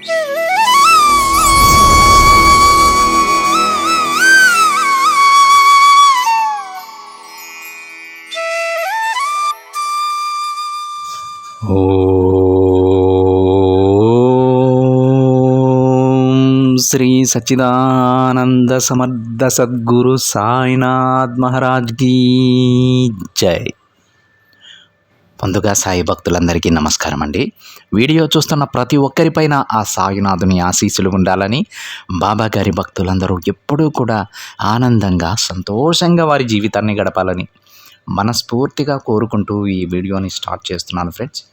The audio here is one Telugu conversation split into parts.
ఓం శ్రీ సచ్చిదానంద సమర్థ సద్గురు సాయినాథ్ మహారాజ్ కీ జై. ముందుగా సాయి భక్తులందరికీ నమస్కారం అండి. వీడియో చూస్తున్న ప్రతి ఒక్కరిపైన ఆ సాయినాథుని ఆశీస్సులు ఉండాలని, బాబా గారి భక్తులందరూ ఎప్పుడూ కూడా ఆనందంగా సంతోషంగా వారి జీవితాన్ని గడపాలని మనస్ఫూర్తిగా కోరుకుంటూ ఈ వీడియోని స్టార్ట్ చేస్తున్నాను ఫ్రెండ్స్.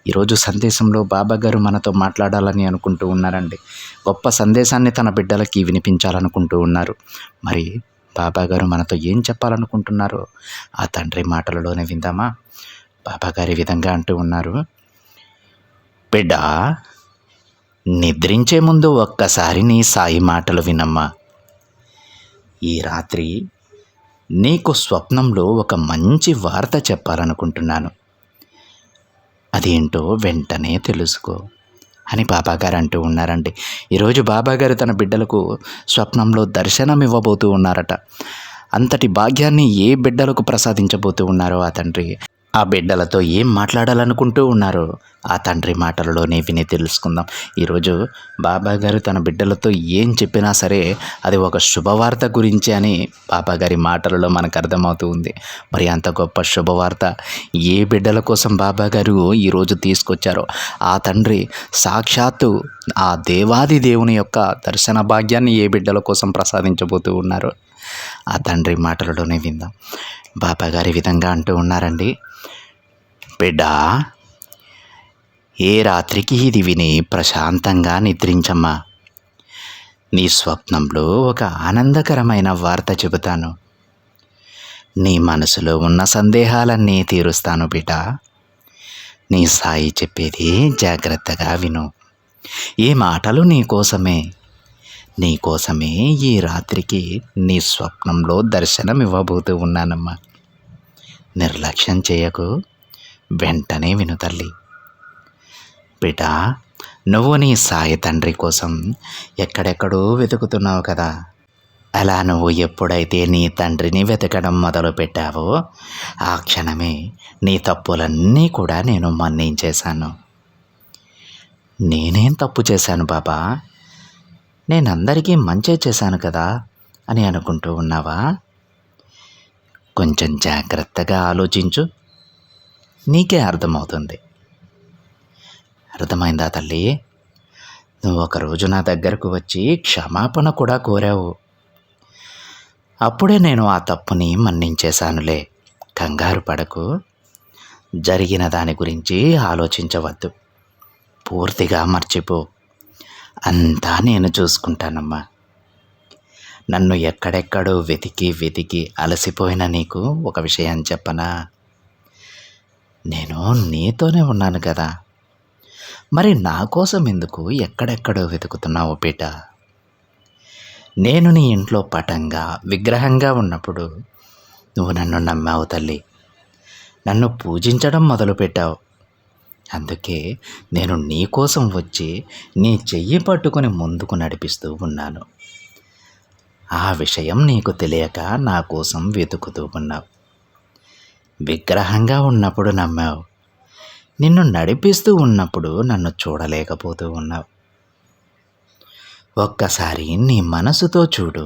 ఈరోజు సందేశంలో బాబా గారు మనతో మాట్లాడాలని అనుకుంటూ ఉన్నారండి. గొప్ప సందేశాన్ని తన బిడ్డలకి వినిపించాలనుకుంటూ ఉన్నారు. మరి బాబా గారు మనతో ఏం చెప్పాలనుకుంటున్నారో ఆ తండ్రి మాటలలోనే విందామా? బాబా గారి విధంగా అంటూ ఉన్నారు, బిడ్డ, నిద్రించే ముందు ఒక్కసారి నీ సాయి మాటలు వినమ్మా. ఈ రాత్రి నీకు స్వప్నంలో ఒక మంచి వార్త చెప్పాలనుకుంటున్నాను. అదేంటో వెంటనే తెలుసుకో అని బాబాగారు అంటూ ఉన్నారండి. ఈరోజు బాబాగారు తన బిడ్డలకు స్వప్నంలో దర్శనం ఇవ్వబోతూ ఉన్నారట. అంతటి భాగ్యాన్ని ఏ బిడ్డలకు ప్రసాదించబోతూ ఉన్నారో ఆ తండ్రి, ఆ బిడ్డలతో ఏం మాట్లాడాలనుకుంటూ ఉన్నారో ఆ తండ్రి మాటలలోనే విని తెలుసుకుందాం. ఈరోజు బాబాగారు తన బిడ్డలతో ఏం చెప్పినా సరే అది ఒక శుభవార్త గురించి అని బాబాగారి మాటలలో మనకు అర్థమవుతూ ఉంది. మరి అంత గొప్ప శుభవార్త ఏ బిడ్డల కోసం బాబాగారు ఈరోజు తీసుకొచ్చారో ఆ తండ్రి సాక్షాత్తు ఆ దేవాది దేవుని యొక్క దర్శన భాగ్యాన్ని ఏ బిడ్డల కోసం ప్రసాదించబోతూ ఉన్నారో ఆ తండ్రి మాటలలోనే విందాం. బాబాగారి విధంగా అంటూ ఉన్నారండి, బిడ్డ, ఏ రాత్రికి ఇది విని ప్రశాంతంగా నిద్రించమ్మా. నీ స్వప్నంలో ఒక ఆనందకరమైన వార్త చెబుతాను. నీ మనసులో ఉన్న సందేహాలన్నీ తీరుస్తాను బిడ్డ. నీ సాయి చెప్పేది జాగ్రత్తగా విను. ఈ మాటలు నీకోసమే ఈ రాత్రికి నీ స్వప్నంలో దర్శనం ఇవ్వబోతూ ఉన్నానమ్మా. నిర్లక్ష్యం చేయకు, వెంటనే విను తల్లి. బిడ్డ, నువ్వు నీ సాయి తండ్రి కోసం ఎక్కడెక్కడో వెతుకుతున్నావు కదా. అలా నువ్వు ఎప్పుడైతే నీ తండ్రిని వెతకడం మొదలుపెట్టావో ఆ క్షణమే నీ తప్పులన్నీ కూడా నేను మన్నించేశాను. నేనేం తప్పు చేశాను బాబా? నేనందరికీ మంచే చేశాను కదా అని అనుకుంటూ ఉన్నావా? కొంచెం జాగ్రత్తగా ఆలోచించు, నీకే అర్థమవుతుంది. అర్థమైందా తల్లి? నువ్వు ఒకరోజు నా దగ్గరకు వచ్చి క్షమాపణ కూడా కోరావు. అప్పుడే నేను ఆ తప్పుని మన్నించేశానులే. కంగారు పడకు. జరిగిన దాని గురించి ఆలోచించవద్దు. పూర్తిగా మర్చిపో. అంతా నేను చూసుకుంటానమ్మా. నన్ను ఎక్కడెక్కడో వెతికి అలసిపోయిన నీకు ఒక విషయం చెప్పనా? నేను నీతోనే ఉన్నాను కదా. మరి నా కోసం ఎందుకు ఎక్కడెక్కడో వెతుకుతున్నావు బిడ్డ? నేను నీ ఇంట్లో పటంగా విగ్రహంగా ఉన్నప్పుడు నువ్వు నన్ను నమ్మావు తల్లి. నన్ను పూజించడం మొదలుపెట్టావు. అందుకే నేను నీ కోసం వచ్చి నీ చెయ్యి పట్టుకొని ముందుకు నడిపిస్తూ ఉన్నాను. ఆ విషయం నీకు తెలియక నా కోసం వెతుకుతూ ఉన్నావు. విగ్రహంగా ఉన్నప్పుడు నమ్మావు. నిన్ను నడిపిస్తూ ఉన్నప్పుడు నన్ను చూడలేకపోతూ ఉన్నావు. ఒక్కసారి నీ మనసుతో చూడు.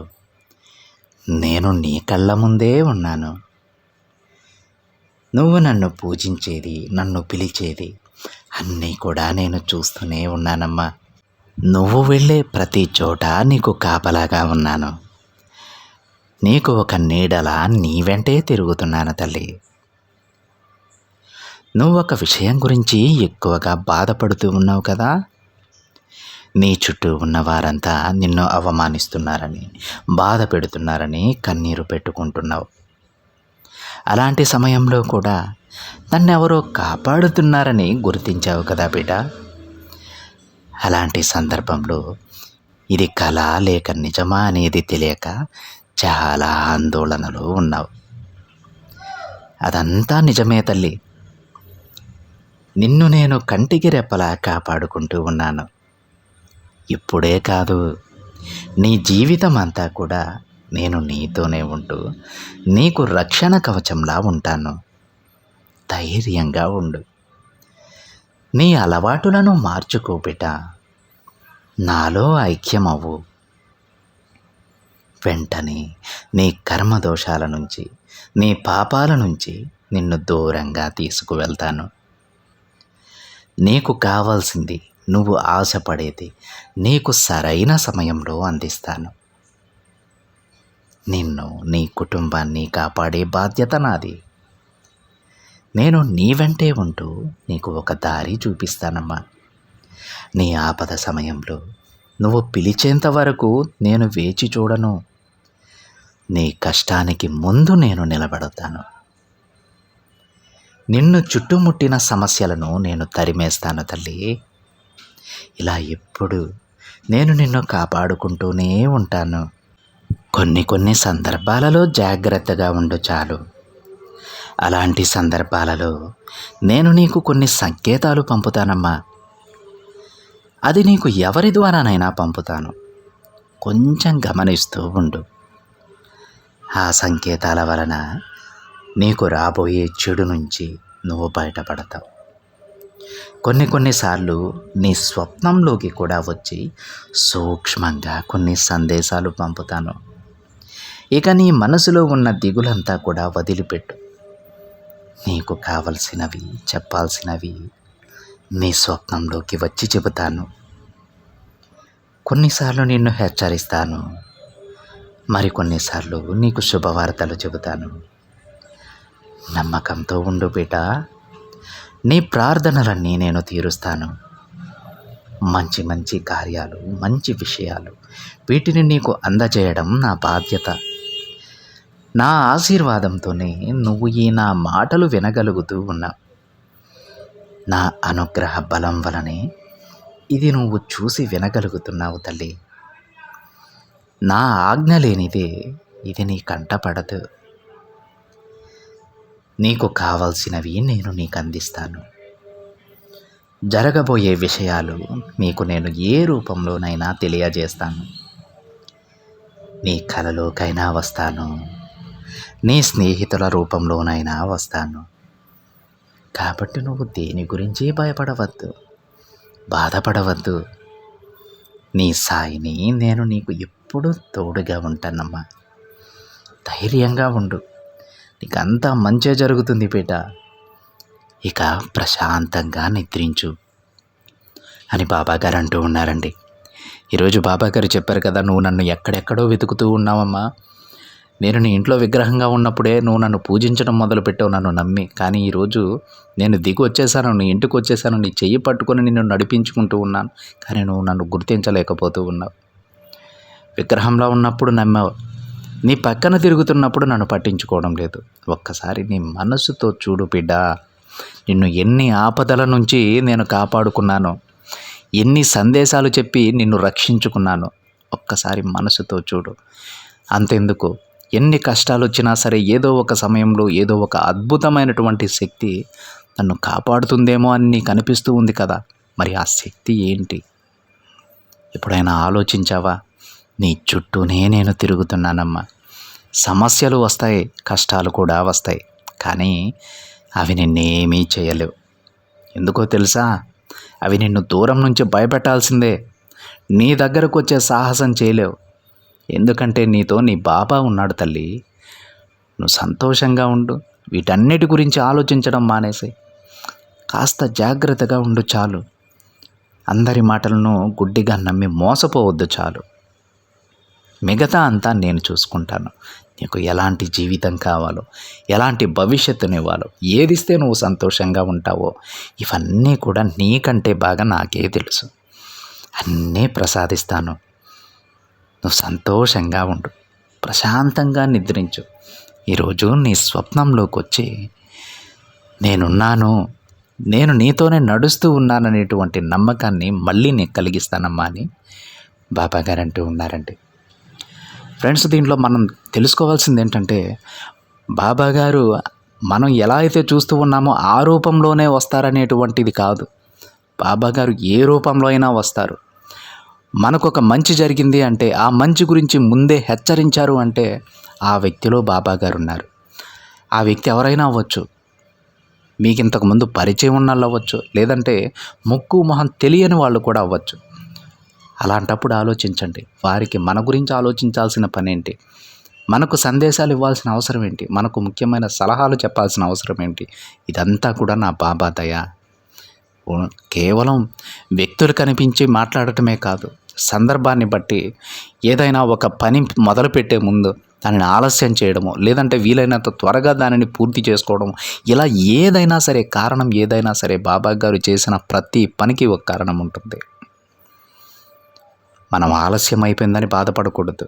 నేను నీ కళ్ళ ముందే ఉన్నాను. నువ్వు నన్ను పూజించేది, నన్ను పిలిచేది అన్నీ కూడా నేను చూస్తూనే ఉన్నానమ్మా. నువ్వు వెళ్ళే ప్రతి చోట నీకు కాపలాగా ఉన్నాను. నీకు ఒక నీడలా నీ వెంటే తిరుగుతున్నాను తల్లి. నువ్వు ఒక విషయం గురించి ఎక్కువగా బాధపడుతూ ఉన్నావు కదా. నీ చుట్టూ ఉన్న వారంతా నిన్ను అవమానిస్తున్నారని, బాధ పెడుతున్నారని కన్నీరు పెట్టుకుంటున్నావు. అలాంటి సమయంలో కూడా నన్నెవరో కాపాడుతున్నారని గుర్తించావు కదా బిడ్డ. అలాంటి సందర్భంలో ఇది కళ లేక నిజమా అనేది తెలియక చాలా ఆందోళనలో ఉన్నావు. అదంతా నిజమే తల్లి. నిన్ను నేను కంటికి రెప్పలా కాపాడుకుంటూ ఉన్నాను. ఇప్పుడే కాదు, నీ జీవితం అంతా కూడా నేను నీతోనే ఉంటూ నీకు రక్షణ కవచంలా ఉంటాను. ధైర్యంగా ఉండు. నీ అలవాటులను మార్చుకో బిడ్డ. నాలో ఐక్యమవ్వు. వెంటనే నీ కర్మదోషాల నుంచి, నీ పాపాల నుంచి నిన్ను దూరంగా తీసుకువెళ్తాను. నీకు కావాల్సింది, నువ్వు ఆశపడేది నీకు సరైన సమయంలో అందిస్తాను. నిన్ను, నీ కుటుంబాన్ని కాపాడే బాధ్యత నాది. నేను నీ వెంటే ఉంటూ నీకు ఒక దారి చూపిస్తానమ్మా. నీ ఆపద సమయంలో నువ్వు పిలిచేంత వరకు నేను వేచి చూడను. నీ కష్టానికి ముందు నేను నిలబడతాను. నిన్ను చుట్టుముట్టిన సమస్యలను నేను తరిమేస్తాను తల్లి. ఇలా ఎప్పుడు నేను నిన్ను కాపాడుకుంటూనే ఉంటాను. కొన్ని సందర్భాలలో జాగ్రత్తగా ఉండు చాలు. అలాంటి సందర్భాలలో నేను నీకు కొన్ని సంకేతాలు పంపుతానమ్మా. అది నీకు ఎవరి ద్వారానైనా పంపుతాను. కొంచెం గమనిస్తూ ఉండు. ఆ సంకేతాల వలన నీకు రాబోయే చెడు నుంచి నువ్వు బయటపడతావు. కొన్నిసార్లు నీ స్వప్నంలోకి కూడా వచ్చి సూక్ష్మంగా కొన్ని సందేశాలు పంపుతాను. ఇక నీ మనసులో ఉన్న దిగులంతా కూడా వదిలిపెట్టు. నీకు కావలసినవి, చెప్పాల్సినవి నీ స్వప్నంలోకి వచ్చి చెబుతాను. కొన్నిసార్లు నిన్ను హెచ్చరిస్తాను, మరికొన్నిసార్లు నీకు శుభవార్తలు చెబుతాను. నమ్మకంతో ఉండు బిడ్డ. నీ ప్రార్థనలన్నీ నేను తీరుస్తాను. మంచి కార్యాలు, మంచి విషయాలు, వీటిని నీకు అందజేయడం నా బాధ్యత. నా ఆశీర్వాదంతోనే నువ్వు నా మాటలు వినగలుగుతూ ఉన్నావు. నా అనుగ్రహ బలం వలనే ఇది నువ్వు చూసి వినగలుగుతున్నావు తల్లి. నా ఆజ్ఞ లేనిదే ఇది నీ కంటపడదు. నీకు కావలసినవి నేను నీకు అందిస్తాను. జరగబోయే విషయాలు నీకు నేను ఏ రూపంలోనైనా తెలియజేస్తాను. నీ కలలోకైనా వస్తాను, నీ స్నేహితుల రూపంలోనైనా వస్తాను. కాబట్టి నువ్వు దేని గురించి భయపడవద్దు, బాధపడవద్దు. నీ సాయిని నేను నీకు ఎప్పుడూ తోడుగా ఉంటానమ్మా. ధైర్యంగా ఉండు. నీకు అంతా మంచే జరుగుతుంది బిడ్డ. ఇక ప్రశాంతంగా నిద్రించు అని బాబాగారు అంటూ ఉన్నారండి. ఈరోజు బాబాగారు చెప్పారు కదా, నువ్వు నన్ను ఎక్కడెక్కడో వెతుకుతూ ఉన్నావమ్మా. నేను నీ ఇంట్లో విగ్రహంగా ఉన్నప్పుడే నువ్వు నన్ను పూజించడం మొదలుపెట్టావు, నన్ను నమ్మి. కానీ ఈరోజు నేను దిగి వచ్చేసాను, నీ ఇంటికి వచ్చేసాను, నీ చెయ్యి పట్టుకొని నిన్ను నడిపించుకుంటూ ఉన్నాను. కానీ నువ్వు నన్ను గుర్తించలేకపోతూ ఉన్నావు. విగ్రహంలో ఉన్నప్పుడు నమ్మావు, నీ పక్కన తిరుగుతున్నప్పుడు నన్ను పట్టించుకోవడం లేదు. ఒక్కసారి నీ మనసుతో చూడు బిడ్డ. నిన్ను ఎన్ని ఆపదల నుంచి నేను కాపాడుకున్నాను, ఎన్ని సందేశాలు చెప్పి నిన్ను రక్షించుకున్నాను. ఒక్కసారి మనసుతో చూడు. అంతెందుకు, ఎన్ని కష్టాలు వచ్చినా సరే ఏదో ఒక సమయంలో ఏదో ఒక అద్భుతమైనటువంటి శక్తి నన్ను కాపాడుతుందేమో అని నీకు అనిపిస్తూ ఉంది కదా. మరి ఆ శక్తి ఏంటి? ఎప్పుడైనా ఆలోచించావా? నీ చుట్టూనే నేను తిరుగుతున్నానమ్మా. సమస్యలు వస్తాయి, కష్టాలు కూడా వస్తాయి, కానీ అవి నిన్నేమీ చేయలేవు. ఎందుకో తెలుసా? అవి నిన్ను దూరం నుంచి భయపెట్టాల్సిందే. నీ దగ్గరకు వచ్చే సాహసం చేయలేవు. ఎందుకంటే నీతో నీ బాబా ఉన్నాడు తల్లి. నువ్వు సంతోషంగా ఉండు. వీటన్నిటి గురించి ఆలోచించడం మానేసి కాస్త జాగ్రత్తగా ఉండు చాలు. అందరి మాటలను గుడ్డిగా నమ్మి మోసపోవద్దు చాలు. మిగతా అంతా నేను చూసుకుంటాను. నీకు ఎలాంటి జీవితం కావాలో, ఎలాంటి భవిష్యత్తునివ్వాలో, ఏదిస్తే నువ్వు సంతోషంగా ఉంటావో ఇవన్నీ కూడా నీకంటే బాగా నాకే తెలుసు. అన్నీ ప్రసాదిస్తాను. నువ్వు సంతోషంగా ఉండు, ప్రశాంతంగా నిద్రించు. ఈరోజు నీ స్వప్నంలోకి వచ్చి నేనున్నాను, నేను నీతోనే నడుస్తూ ఉన్నాననేటువంటి నమ్మకాన్ని మళ్ళీ నేను కలిగిస్తానమ్మా అని బాబాగారు అంటూ ఉన్నారండి. ఫ్రెండ్స్, దీంట్లో మనం తెలుసుకోవాల్సింది ఏంటంటే, బాబాగారు మనం ఎలా అయితే చూస్తూ ఉన్నామో ఆ రూపంలోనే వస్తారనేటువంటిది కాదు. బాబాగారు ఏ రూపంలో అయినా వస్తారు. మనకొక మంచి జరిగింది అంటే ఆ మంచి గురించి ముందే హెచ్చరించారు అంటే ఆ వ్యక్తిలో బాబాగారు ఉన్నారు. ఆ వ్యక్తి ఎవరైనా అవ్వచ్చు. మీకు ఇంతకుముందు పరిచయం ఉన్నోళ్ళు అవ్వచ్చు, లేదంటే ముక్కు మొహం తెలియని వాళ్ళు కూడా అవ్వచ్చు. అలాంటప్పుడు ఆలోచించండి, వారికి మన గురించి ఆలోచించాల్సిన పనేంటి, మనకు సందేశాలు ఇవ్వాల్సిన అవసరం ఏంటి, మనకు ముఖ్యమైన సలహాలు చెప్పాల్సిన అవసరం ఏంటి. ఇదంతా కూడా నా బాబా దయ. కేవలం వ్యక్తులు కనిపించి మాట్లాడటమే కాదు, సందర్భాన్ని బట్టి ఏదైనా ఒక పని మొదలుపెట్టే ముందు దానిని ఆలస్యం చేయడము, లేదంటే వీలైనంత త్వరగా దానిని పూర్తి చేసుకోవడం, ఇలా ఏదైనా సరే, కారణం ఏదైనా సరే, బాబా గారు చేసిన ప్రతి పనికి ఒక కారణం ఉంటుంది. మనం ఆలస్యం అయిపోయిందని బాధపడకూడదు.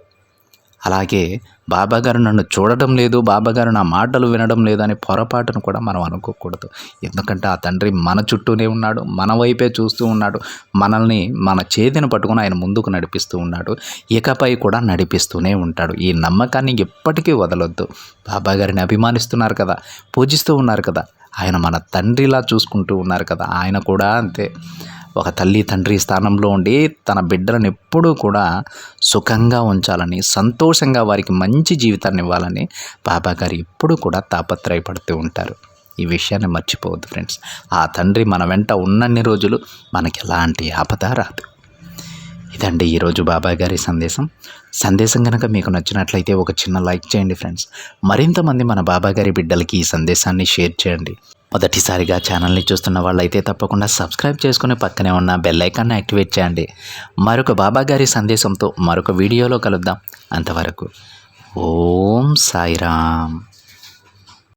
అలాగే బాబాగారు నన్ను చూడడం లేదు, బాబాగారు నా మాటలు వినడం లేదని పొరపాటును కూడా మనం అనుకోకూడదు. ఎందుకంటే ఆ తండ్రి మన చుట్టూనే ఉన్నాడు, మన వైపే చూస్తూ ఉన్నాడు, మనల్ని మన చేతిని పట్టుకుని ఆయన ముందుకు నడిపిస్తూ ఉన్నాడు, ఇకపై కూడా నడిపిస్తూనే ఉంటాడు. ఈ నమ్మకాన్ని ఎప్పటికీ వదలొద్దు. బాబాగారిని అభిమానిస్తున్నారు కదా, పూజిస్తూ ఉన్నారు కదా, ఆయన మన తండ్రిలా చూసుకుంటూ ఉన్నారు కదా, ఆయన కూడా అంతే. ఒక తల్లి తండ్రి స్థానంలో ఉండి తన బిడ్డలను ఎప్పుడూ కూడా సుఖంగా ఉంచాలని, సంతోషంగా వారికి మంచి జీవితాన్ని ఇవ్వాలని బాబాగారు ఎప్పుడూ కూడా తాపత్రయపడుతూ ఉంటారు. ఈ విషయాన్ని మర్చిపోవద్దు ఫ్రెండ్స్. ఆ తండ్రి మన వెంట ఉన్నన్ని రోజులు మనకి ఎలాంటి ఆపద రాదు. ఇదండి ఈరోజు బాబాగారి సందేశం కనుక మీకు నచ్చినట్లయితే ఒక చిన్న లైక్ చేయండి ఫ్రెండ్స్. మరింతమంది మన బాబాగారి బిడ్డలకి ఈ సందేశాన్ని షేర్ చేయండి. మొదటిసారిగా ఛానల్ని చూస్తున్న వాళ్ళైతే తప్పకుండా సబ్స్క్రైబ్ చేసుకుని పక్కనే ఉన్న బెల్ ఐకాన్ని యాక్టివేట్ చేయండి. మరొక బాబాగారి సందేశంతో మరొక వీడియోలో కలుద్దాం. అంతవరకు ఓం సాయిరామ్.